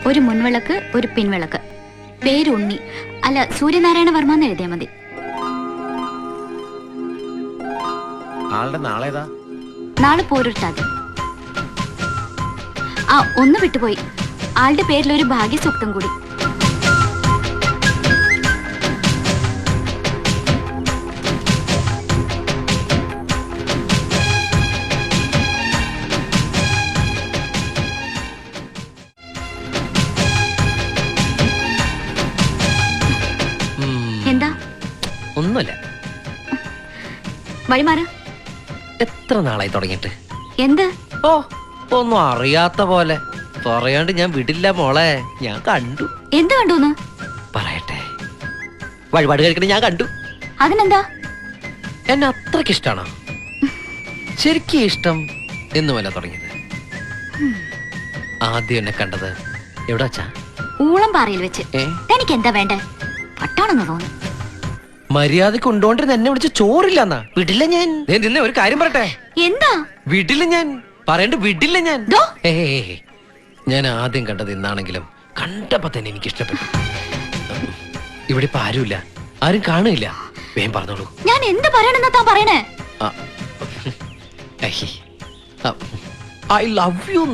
ഒരു മുൻവിളക്ക്, ഒരു പിൻവിളക്ക്. പേര് ഉണ്ണി. അല്ല, സൂര്യനാരായണ വർമ്മ എന്ന് എഴുതിയാൽ മതി. ആളുടെ നാളേതാ? നാളെ പോരുട്ടാതി. ആ, ഒന്ന് വിട്ടുപോയി. ആളുടെ പേരിൽ ഒരു ഭാഗ്യസൂക്തം കൂടി. എന്താ? ഒന്നുമില്ല. വഴിമാറ്. എത്ര നാളായി തുടങ്ങിയിട്ട്? എന്ത്? ഓ, ഒന്നും അറിയാത്ത പോലെ പറയാണ്ട് ഞാൻ വിടില്ല മോളെ. ഞാൻ കണ്ടു. എന്ത് കണ്ടൂന്ന്? പറയട്ടെ, വഴിപാട് കഴിക്കണ ഞാൻ കണ്ടു. അതിനെന്താ? എന്നെ അത്രക്ക് ഇഷ്ടാണോ? ശരിക്കും ഇഷ്ടം എന്നുമല്ല തുടങ്ങിയത്. ആദ്യം എന്നെ കണ്ടത് എവിടെ വച്ചാ? ഊളംപാറയിൽ വെച്ച്. എനിക്ക് എന്താ വേണ്ടേ? പട്ടാണെന്ന് തോന്നുന്നു. മര്യാദ കൊണ്ടുകൊണ്ടിരുന്ന എന്നെ വിളിച്ച് ചോറില്ലെന്നാ. വിടില്ല ഞാൻ. നിന്നെ ഒരു കാര്യം പറയട്ടെ. എന്താ? വിടില്ല ഞാൻ. പറയണ്ട, വിടില്ല ഞാൻ. ദോ. ഞാൻ ആദ്യം കണ്ടത് ഇന്നാണെങ്കിലും കണ്ടപ്പോ തന്നെ എനിക്ക് ഇഷ്ടപ്പെട്ടു. ഇവിടെ ഇപ്പൊ ആരുമില്ല, ആരും കാണില്ല. വേഗം പറഞ്ഞോളൂ. ഞാൻ എന്ത് പറയണെന്നാ താൻ പറയണേ? I love you.